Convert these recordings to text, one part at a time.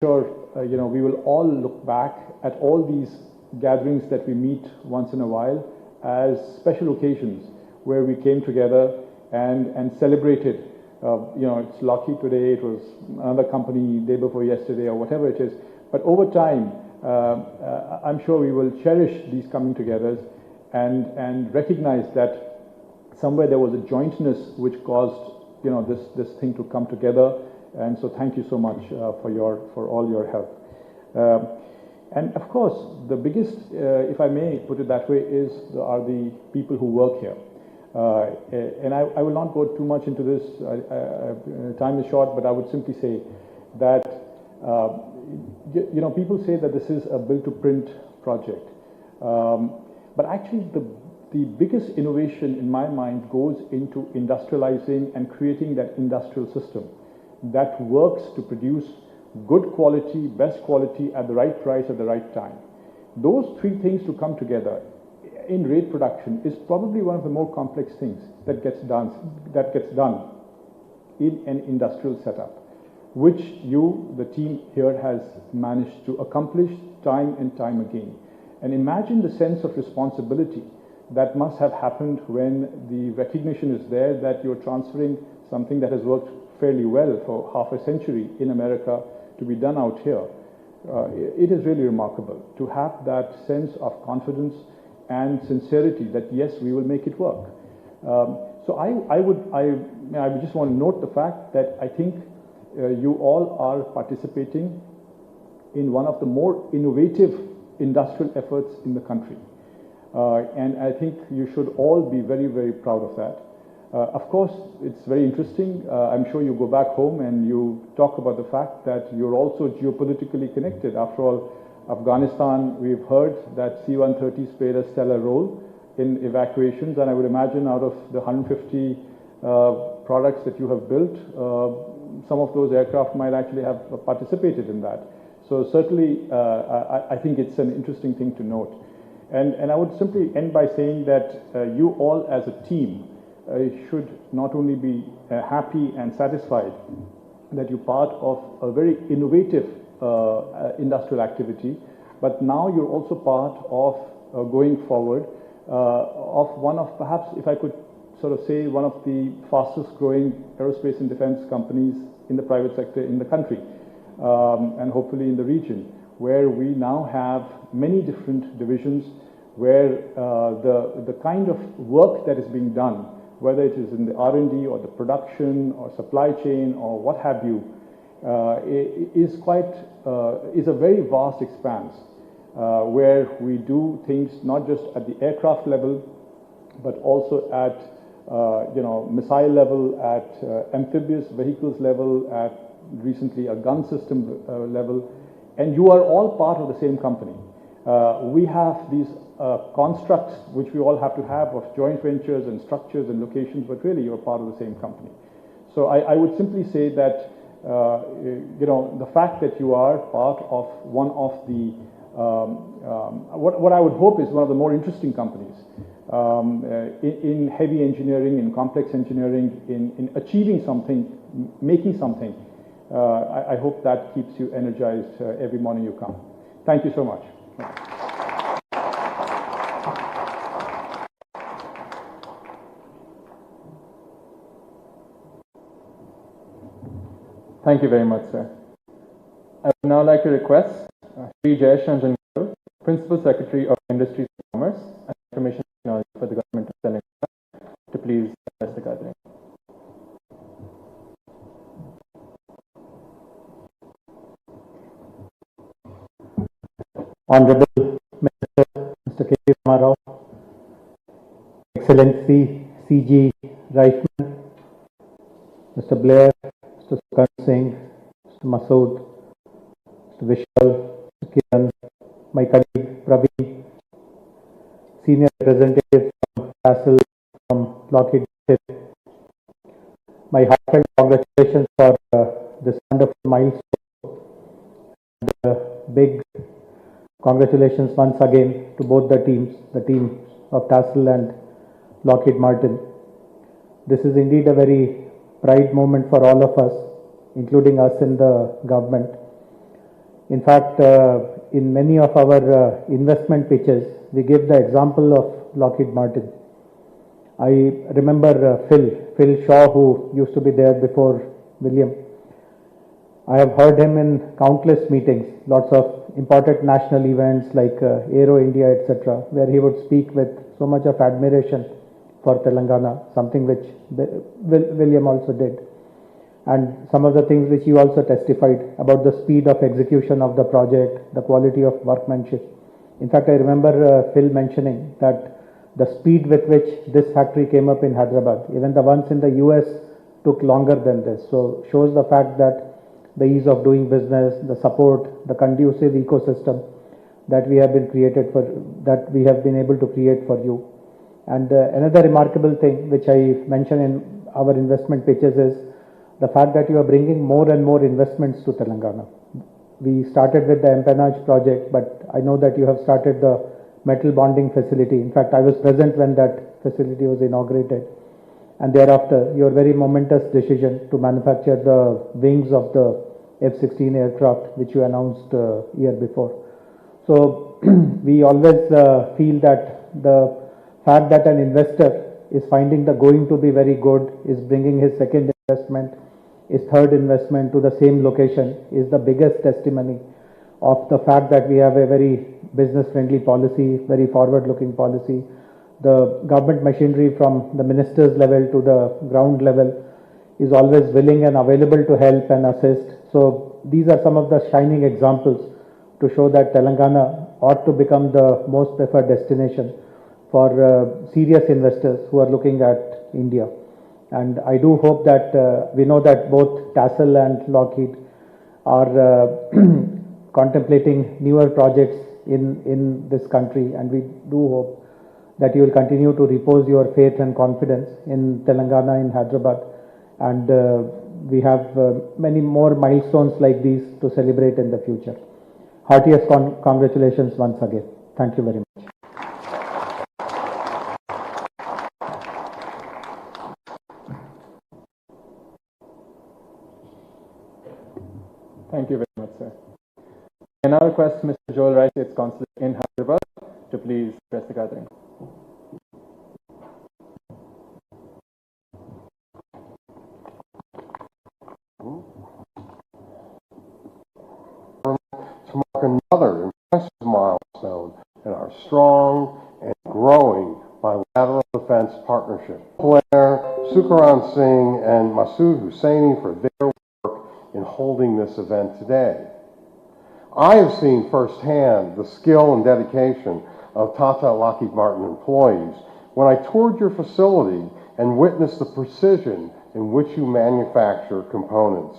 sure, we will all look back at all these gatherings that we meet once in a while as special occasions where we came together and celebrated. It's Lockheed today, it was another company day before yesterday or whatever it is. But over time, I'm sure we will cherish these coming togethers and recognize that somewhere there was a jointness which caused this thing to come together. And so thank you so much for all your help. And of course, the biggest, if I may put it that way, are the people who work here. And I will not go too much into this. Time is short, but I would simply say that people say that this is a build-to-print project, but actually the biggest innovation in my mind goes into industrializing and creating that industrial system that works to produce good quality, best quality at the right price at the right time. Those three things to come together in rate production is probably one of the more complex things that gets done in an industrial setup, which the team here has managed to accomplish time and time again. And imagine the sense of responsibility that must have happened when the recognition is there that you're transferring something that has worked fairly well for half a century in America to be done out here. It is really remarkable to have that sense of confidence and sincerity that yes, we will make it work. So I would just want to note the fact that I think you all are participating in one of the more innovative industrial efforts in the country. And I think you should all be very, very proud of that. Of course, it's very interesting. I'm sure you go back home and you talk about the fact that you're also geopolitically connected. After all, Afghanistan, we've heard that C-130s played a stellar role in evacuations, and I would imagine out of the 150 products that you have built, some of those aircraft might actually have participated in that. So certainly, I think it's an interesting thing to note. And I would simply end by saying that you all as a team should not only be happy and satisfied that you're part of a very innovative industrial activity, but now you're also part of going forward of one of, perhaps if I could sort of say, one of the fastest growing aerospace and defense companies in the private sector in the country, and hopefully in the region, where we now have many different divisions where the kind of work that is being done, whether it is in the R&D or the production or supply chain or what have you, is a very vast expanse where we do things not just at the aircraft level, but also at missile level, at amphibious vehicles level, at recently a gun system level, and you are all part of the same company. We have these constructs which we all have to have of joint ventures and structures and locations, but really you're part of the same company. So I would simply say that the fact that you are part of one of the what I would hope is one of the more interesting companies in heavy engineering, in complex engineering, in achieving something, making something, I hope that keeps you energized every morning you come. Thank you so much. Thank you very much, sir. I would now like to request Sri Jayashankar, Principal Secretary of Industries and Commerce and Information Technology for the Government of Telangana, to please address the gathering. Honorable Minister Mr. K.T. Rao, Excellency C.G. Reifman, Mr. Blair, Mr. Sukant Singh, Mr. Masood, Mr. Vishal, Mr. Kiran, my colleague Pravi, senior representatives from TASL, from Lockheed. My heartfelt congratulations for this wonderful milestone. And, big congratulations once again to both the teams of TASL and Lockheed Martin. This is indeed a very pride moment for all of us, including us in the government. In fact, in many of our investment pitches, we give the example of Lockheed Martin. I remember Phil Shaw, who used to be there before William. I have heard him in countless meetings, lots of important national events like Aero India, etc., where he would speak with so much of admiration for Telangana, something which William also did. And some of the things which you also testified about the speed of execution of the project, the quality of workmanship. In fact, I remember Phil mentioning that the speed with which this factory came up in Hyderabad, even the ones in the US took longer than this. So shows the fact that the ease of doing business, the support, the conducive ecosystem that we have been able to create for you. And another remarkable thing which I mentioned in our investment pitches is the fact that you are bringing more and more investments to Telangana. We started with the Empennage project, but I know that you have started the metal bonding facility. In fact, I was present when that facility was inaugurated. And thereafter, your very momentous decision to manufacture the wings of the F-16 aircraft, which you announced year before. So we always feel that the fact that an investor is finding the going to be very good, is bringing his second investment, his third investment to the same location, is the biggest testimony of the fact that we have a very business-friendly policy, very forward-looking policy. The government machinery from the minister's level to the ground level is always willing and available to help and assist. So these are some of the shining examples to show that Telangana ought to become the most preferred destination for serious investors who are looking at India. And I do hope that we know that both TASL and Lockheed are contemplating newer projects in this country, and we do hope that you will continue to repose your faith and confidence in Telangana, in Hyderabad, and we have many more milestones like these to celebrate in the future. Heartiest congratulations once again. Thank you very much. Thank you very much, sir. I now request Mr. Joel Rice, State's Consul in Hyderabad, to please address the gathering. To mark another impressive milestone in our strong and growing bilateral defense partnership. Blair, Sukaran Singh, and Masood Hussaini for their work in holding this event today. I have seen firsthand the skill and dedication of TATA Lockheed Martin employees when I toured your facility and witnessed the precision in which you manufacture components.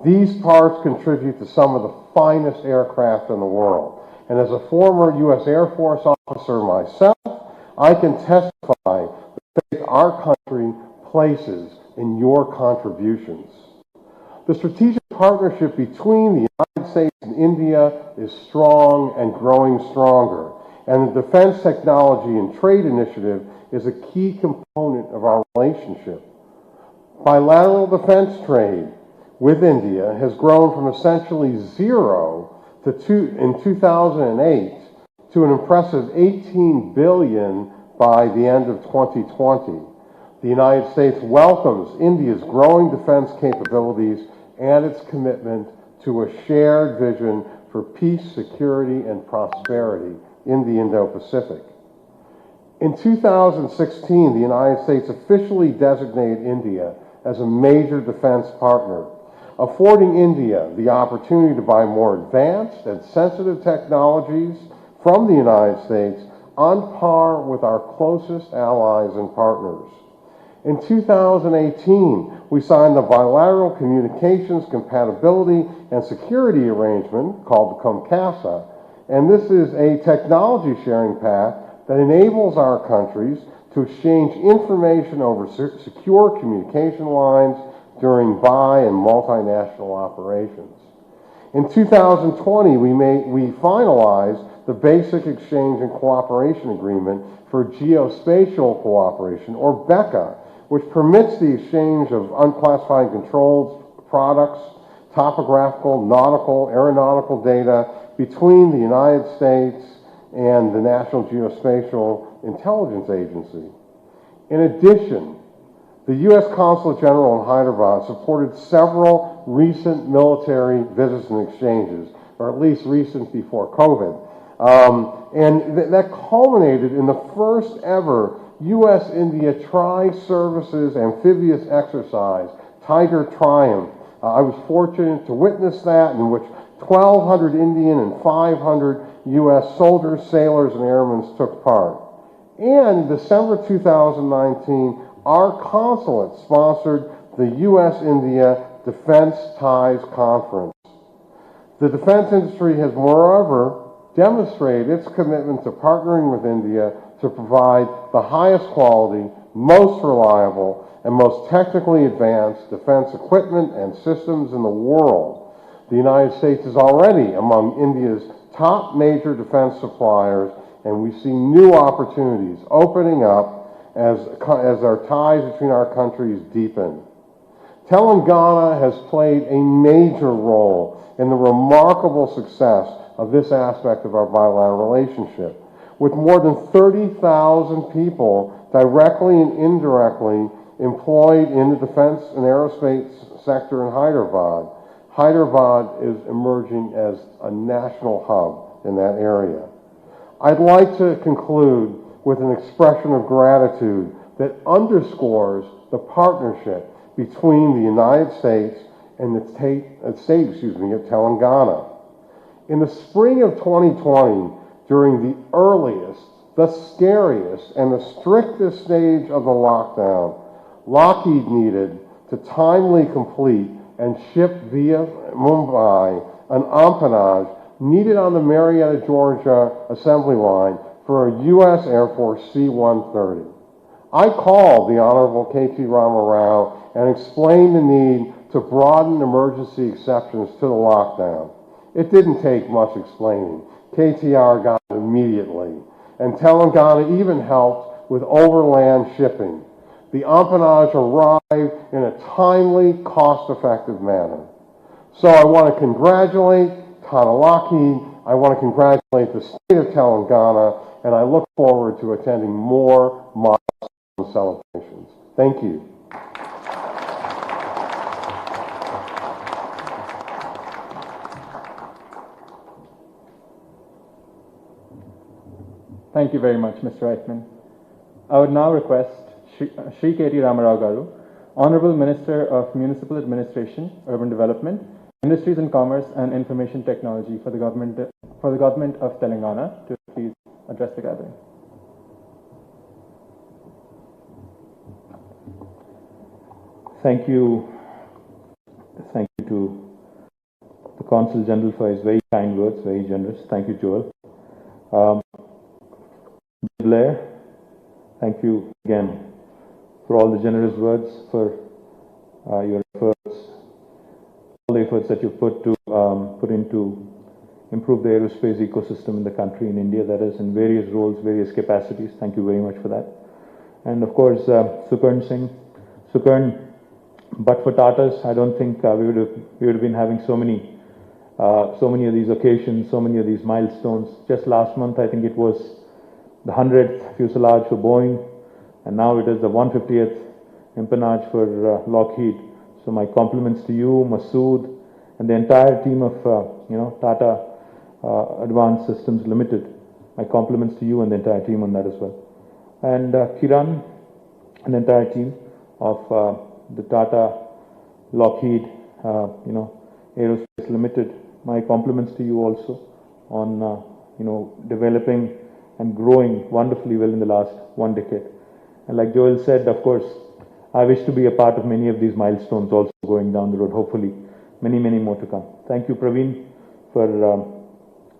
These parts contribute to some of the finest aircraft in the world. And as a former U.S. Air Force officer myself, I can testify the faith our country places in your contributions. The strategic partnership between the United States and India is strong and growing stronger. And the Defense Technology and Trade Initiative is a key component of our relationship. Bilateral defense trade with India has grown from essentially zero in 2008 to an impressive $18 billion by the end of 2020. The United States welcomes India's growing defense capabilities and its commitment to a shared vision for peace, security, and prosperity in the Indo-Pacific. In 2016, the United States officially designated India as a major defense partner, affording India the opportunity to buy more advanced and sensitive technologies from the United States on par with our closest allies and partners. In 2018, we signed the Bilateral Communications Compatibility and Security Arrangement called the COMCASA, and this is a technology sharing pact that enables our countries to exchange information over secure communication lines during bi- and multinational operations. In 2020, we finalized the Basic Exchange and Cooperation Agreement for Geospatial Cooperation, or BECA, which permits the exchange of unclassified controlled products topographical, nautical, aeronautical data between the United States and the National Geospatial Intelligence Agency. In addition, the U.S. Consulate General in Hyderabad supported several recent military visits and exchanges, or at least recent before COVID. That culminated in the first ever U.S.-India Tri-Services Amphibious Exercise, Tiger Triumph. I was fortunate to witness that, in which 1,200 Indian and 500 U.S. soldiers, sailors, and airmen took part. And in December 2019, our consulate sponsored the U.S.-India Defense Ties Conference. The defense industry has, moreover, demonstrated its commitment to partnering with India to provide the highest quality, most reliable, and most technically advanced defense equipment and systems in the world. The United States is already among India's top major defense suppliers, and we see new opportunities opening up as our ties between our countries deepen. Telangana has played a major role in the remarkable success of this aspect of our bilateral relationship, with more than 30,000 people directly and indirectly employed in the defense and aerospace sector in Hyderabad. Hyderabad is emerging as a national hub in that area. I'd like to conclude with an expression of gratitude that underscores the partnership between the United States and the state of Telangana. In the spring of 2020, during the earliest, the scariest, and the strictest stage of the lockdown, Lockheed needed to timely complete and ship via Mumbai an empennage needed on the Marietta, Georgia assembly line for a U.S. Air Force C-130. I called the Honorable K.T. Rama Rao and explained the need to broaden emergency exceptions to the lockdown. It didn't take much explaining. KTR got it immediately, and Telangana even helped with overland shipping. The empennage arrived in a timely, cost-effective manner. So I want to congratulate TATA Lockheed. I want to congratulate the state of Telangana, and I look forward to attending more milestone celebrations. Thank you. Thank you very much, Mr. Eichmann. I would now request Shri K.T. Ramarao Garu, Honorable Minister of Municipal Administration, Urban Development, Industries and Commerce and Information Technology for the Government of Telangana, to please address the gathering. Thank you. Thank you to the Consul General for his very kind words, very generous. Thank you, Joel. Blair, thank you again for all the generous words, for your efforts, all the efforts that you put into improve the aerospace ecosystem in the country, in India, that is in various roles, various capacities. Thank you very much for that. And of course, Sukarn Singh. Sukarn, but for Tatas, I don't think we would have been having so many of these occasions, so many of these milestones. Just last month, I think it was the 100th fuselage for Boeing, and now it is the 150th empennage for Lockheed. So my compliments to you, Masood, and the entire team of Tata Advanced Systems Limited. My compliments to you and the entire team on that as well. And Kiran and the entire team of the Tata Lockheed Aerospace Limited. My compliments to you also on developing and growing wonderfully well in the last one decade. And like Joel said, of course, I wish to be a part of many of these milestones also going down the road, hopefully many, many more to come. Thank you, Praveen, for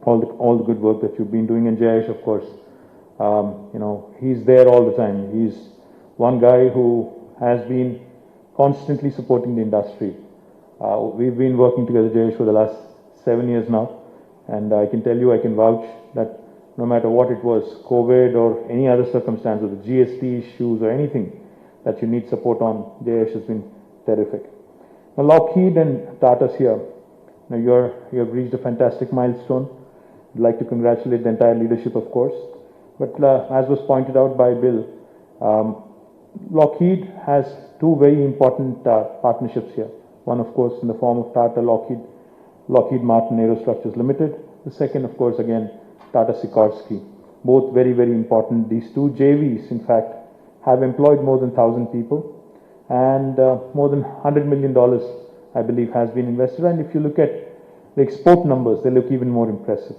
all the good work that you've been doing. And Jayesh, of course, he's there all the time. He's one guy who has been constantly supporting the industry. We've been working together, Jayesh, for the last 7 years now, and I can tell you, I can vouch that no matter what it was, COVID or any other circumstance, or the GST issues or anything that you need support on, Jayesh has been terrific. Now, Lockheed and Tata's here. Now, you have reached a fantastic milestone. I'd like to congratulate the entire leadership, of course. But as was pointed out by Bill, Lockheed has two very important partnerships here. One, of course, in the form of Tata Lockheed, Lockheed Martin Aerostructures Limited. The second, of course, again, Tata Sikorsky. Both very, very important. These two JVs, in fact, have employed more than 1,000 people, and more than $100 million, I believe, has been invested. And if you look at the export numbers, they look even more impressive.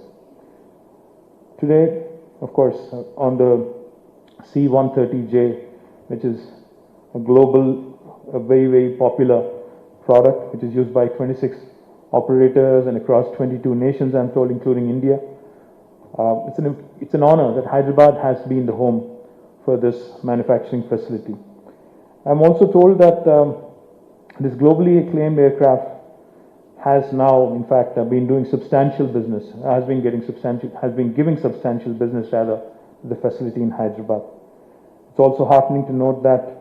Today, of course, on the C-130J, which is a global, a very, very popular product, which is used by 26 operators and across 22 nations, I'm told, including India. It's an honor that Hyderabad has been the home for this manufacturing facility. I'm also told that this globally acclaimed aircraft has now, in fact, been doing substantial business, has been giving substantial business rather to the facility in Hyderabad. It's also heartening to note that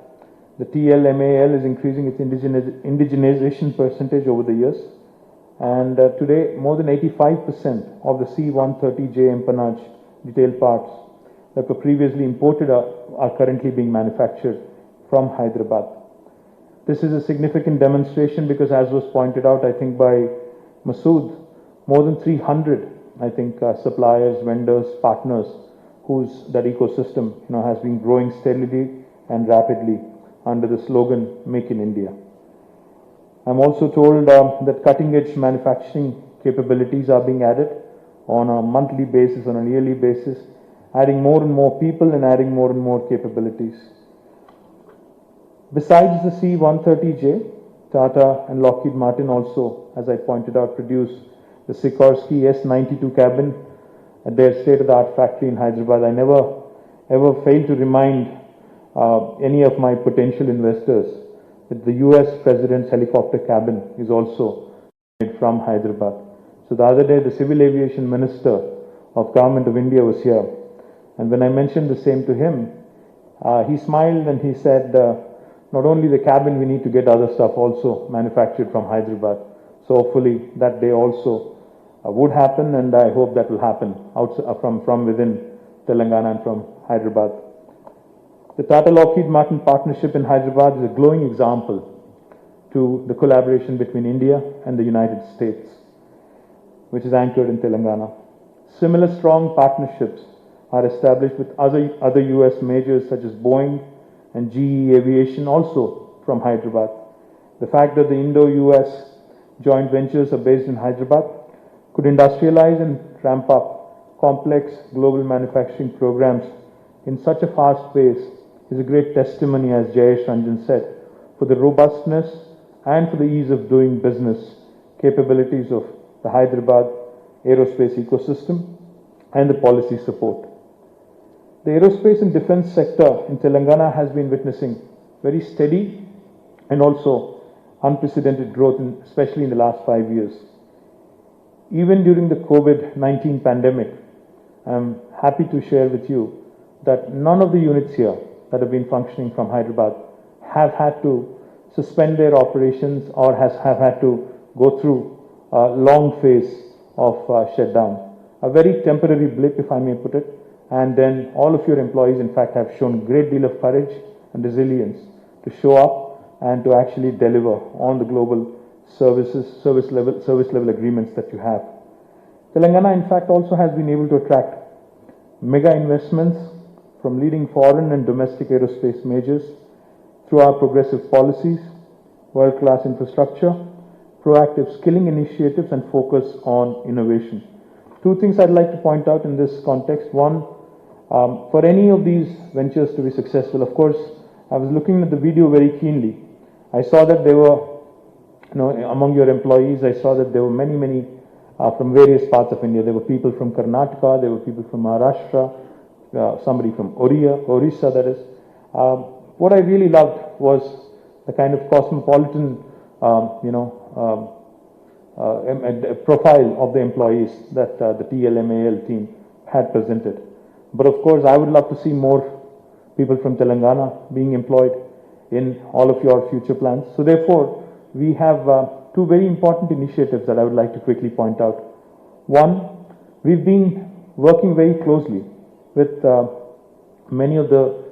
the TLMAL is increasing its indigenization percentage over the years. And today, more than 85% of the C-130J empennage detailed parts that were previously imported are currently being manufactured from Hyderabad. This is a significant demonstration because, as was pointed out, I think by Masood, more than 300, I think, suppliers, vendors, partners, that ecosystem, has been growing steadily and rapidly under the slogan "Make in India." I'm also told that cutting-edge manufacturing capabilities are being added on a monthly basis, on a yearly basis, adding more and more people and adding more and more capabilities. Besides the C-130J, Tata and Lockheed Martin also, as I pointed out, produce the Sikorsky S-92 cabin at their state-of-the-art factory in Hyderabad. I never ever fail to remind any of my potential investors that the US President's helicopter cabin is also made from Hyderabad. So the other day, the Civil Aviation Minister of Government of India was here, and when I mentioned the same to him, he smiled and he said, not only the cabin, we need to get other stuff also manufactured from Hyderabad. So hopefully that day also would happen, and I hope that will happen from within Telangana and from Hyderabad. The Tata Lockheed Martin partnership in Hyderabad is a glowing example to the collaboration between India and the United States, which is anchored in Telangana. Similar strong partnerships are established with other US majors such as Boeing and GE Aviation, also from Hyderabad. The fact that the Indo-US joint ventures are based in Hyderabad could industrialize and ramp up complex global manufacturing programs in such a fast pace is a great testimony, as Jayesh Ranjan said, for the robustness and for the ease of doing business capabilities of the Hyderabad aerospace ecosystem and the policy support. The aerospace and defense sector in Telangana has been witnessing very steady and also unprecedented growth, especially in the last 5 years. Even during the COVID-19 pandemic, I'm happy to share with you that none of the units here that have been functioning from Hyderabad have had to suspend their operations or have had to go through a long phase of shutdown. A very temporary blip, if I may put it, and then all of your employees, in fact, have shown a great deal of courage and resilience to show up and to actually deliver on the global service level agreements that you have. Telangana, in fact, also has been able to attract mega investments from leading foreign and domestic aerospace majors through our progressive policies, world-class infrastructure, proactive skilling initiatives, and focus on innovation. Two things I'd like to point out in this context. One, for any of these ventures to be successful, of course, I was looking at the video very keenly. I saw that there were, among your employees, I saw that there were many from various parts of India. There were people from Karnataka, there were people from Maharashtra, somebody from Orissa, that is. What I really loved was the kind of cosmopolitan, profile of the employees that the TLMAL team had presented. But of course, I would love to see more people from Telangana being employed in all of your future plans. So therefore, we have two very important initiatives that I would like to quickly point out. One, we've been working very closely with many of the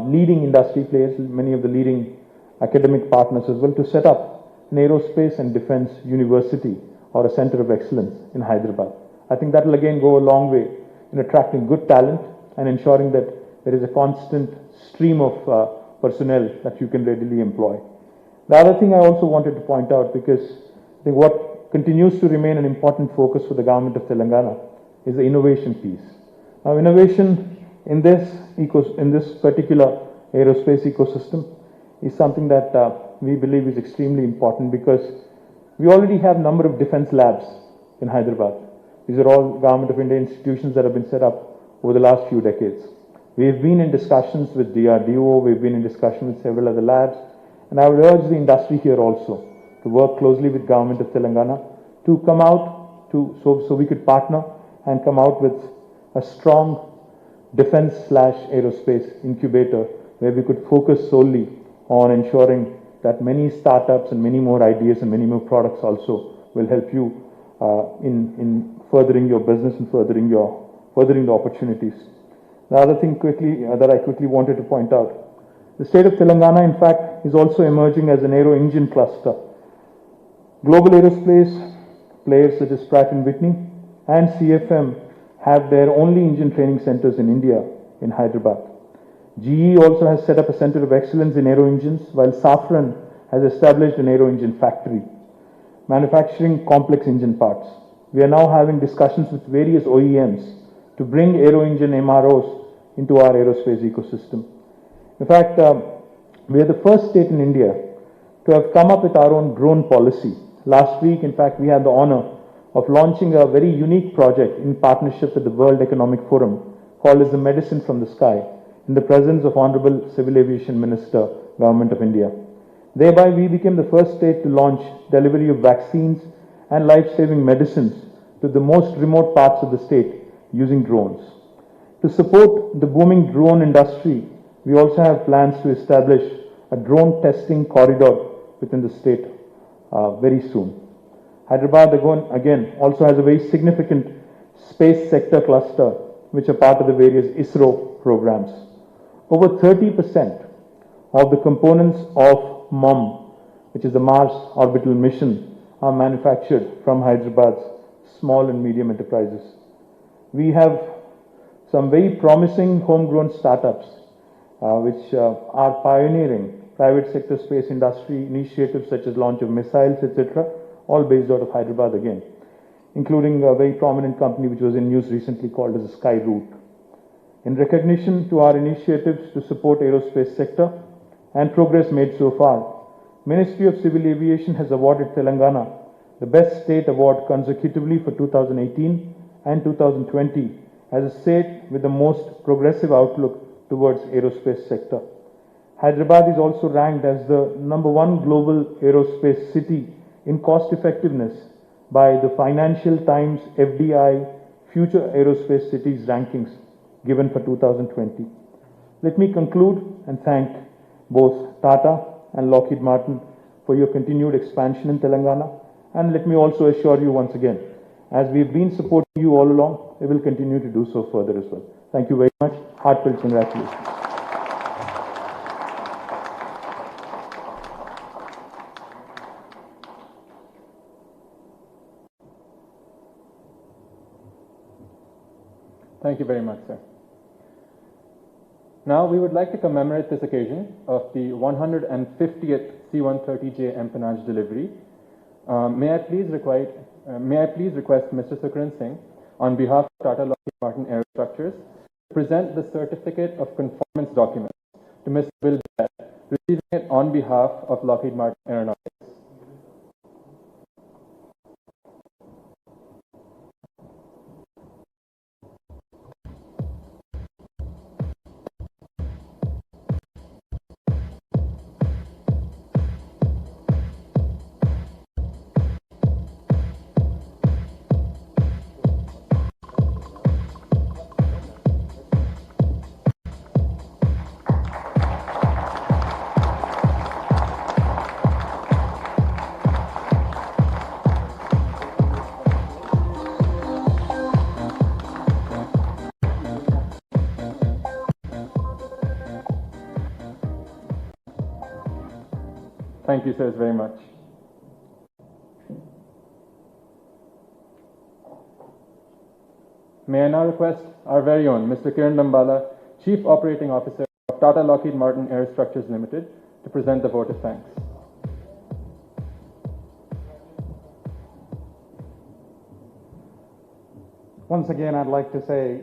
leading industry players, many of the leading academic partners as well, to set up an aerospace and defense university or a center of excellence in Hyderabad. I think that will again go a long way in attracting good talent and ensuring that there is a constant stream of personnel that you can readily employ. The other thing I also wanted to point out, because I think what continues to remain an important focus for the government of Telangana is the innovation piece. Now, innovation in this particular aerospace ecosystem is something that we believe is extremely important, because we already have a number of defense labs in Hyderabad. These are all Government of India institutions that have been set up over the last few decades. We have been in discussions with DRDO, we've been in discussion with several other labs, and I would urge the industry here also to work closely with Government of Telangana to come out so we could partner and come out with a strong defense/aerospace incubator where we could focus solely on ensuring that many startups and many more ideas and many more products also will help you in furthering your business and furthering the opportunities. The other thing that I quickly wanted to point out, the state of Telangana, in fact, is also emerging as an aero engine cluster. Global aerospace players such as Pratt & Whitney and CFM have their only engine training centers in India, in Hyderabad. GE also has set up a center of excellence in aero engines, while Safran has established an aero engine factory, manufacturing complex engine parts. We are now having discussions with various OEMs to bring aero engine MROs into our aerospace ecosystem. In fact, we are the first state in India to have come up with our own drone policy. Last week, in fact, we had the honor of launching a very unique project in partnership with the World Economic Forum called as the Medicine from the Sky, in the presence of Honorable Civil Aviation Minister, Government of India. Thereby, we became the first state to launch delivery of vaccines and life-saving medicines to the most remote parts of the state using drones. To support the booming drone industry, we also have plans to establish a drone testing corridor within the state very soon. Hyderabad, again, also has a very significant space sector cluster, which are part of the various ISRO programs. Over 30% of the components of MUM, which is the Mars Orbital Mission, are manufactured from Hyderabad's small and medium enterprises. We have some very promising homegrown startups which are pioneering private sector space industry initiatives such as launch of missiles, etc., all based out of Hyderabad again, including a very prominent company which was in news recently called as Skyroot. In recognition to our initiatives to support aerospace sector and progress made so far, Ministry of Civil Aviation has awarded Telangana the Best State Award consecutively for 2018 and 2020 as a state with the most progressive outlook towards aerospace sector. Hyderabad is also ranked as the #1 global aerospace city in cost effectiveness by the Financial Times FDI Future Aerospace Cities rankings given for 2020. Let me conclude and thank both Tata and Lockheed Martin for your continued expansion in Telangana. And let me also assure you once again, as we've been supporting you all along, we will continue to do so further as well. Thank you very much. Heartfelt congratulations. Thank you very much, sir. Now, we would like to commemorate this occasion of the 150th C-130J Empennage Delivery. May I please request Mr. Sukran Singh, on behalf of Tata Lockheed Martin Aerostructures, to present the Certificate of Conformance document to Mr. Bill Blair, receiving it on behalf of Lockheed Martin Aeronautics. Thank you, sirs, very much. May I now request our very own Mr. Kiran Dambala, Chief Operating Officer of TATA Lockheed Martin Aerostructures Limited, to present the vote of thanks. Once again, I'd like to say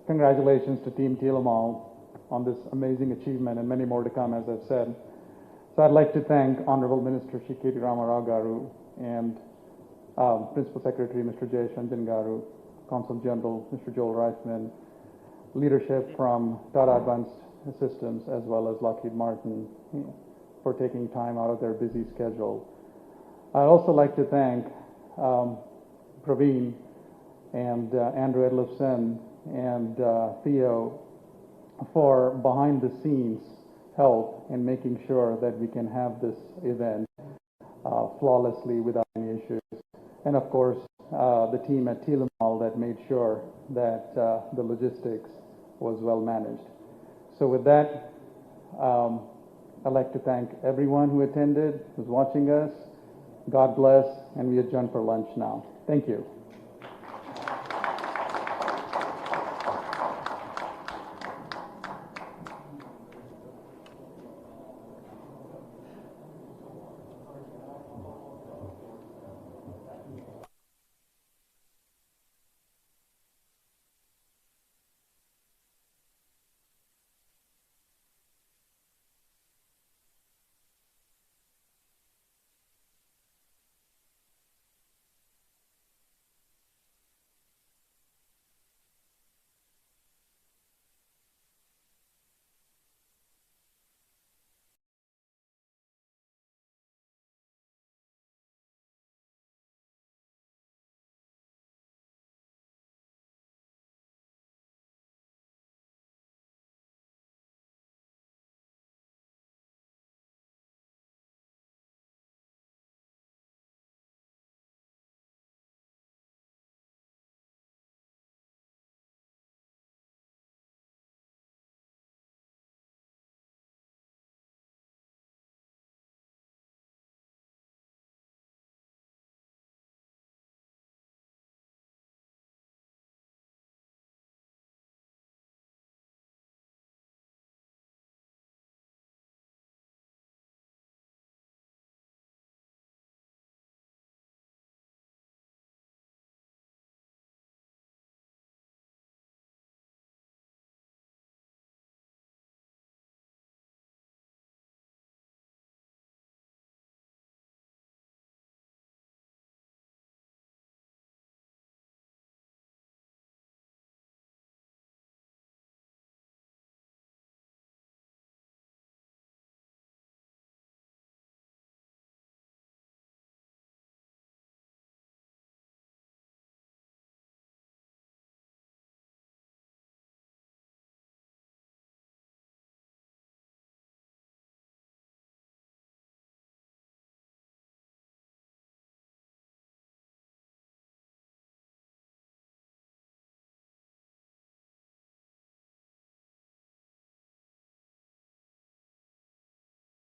congratulations to Team Tilamal on this amazing achievement and many more to come, as I've said. So I'd like to thank Honorable Minister Shri K.T. Ramarao Garu and Principal Secretary Mr. Jayashanjan Garu, Consul General Mr. Joel Reisman, leadership from Tata Advanced Systems as well as Lockheed Martin for taking time out of their busy schedule. I'd also like to thank Praveen and Andrew Edlifson and Theo for behind the scenes help in making sure that we can have this event flawlessly without any issues. And of course, the team at Tilamal that made sure that the logistics was well managed. So with that, I'd like to thank everyone who attended, who's watching us. God bless, and we adjourn for lunch now. Thank you.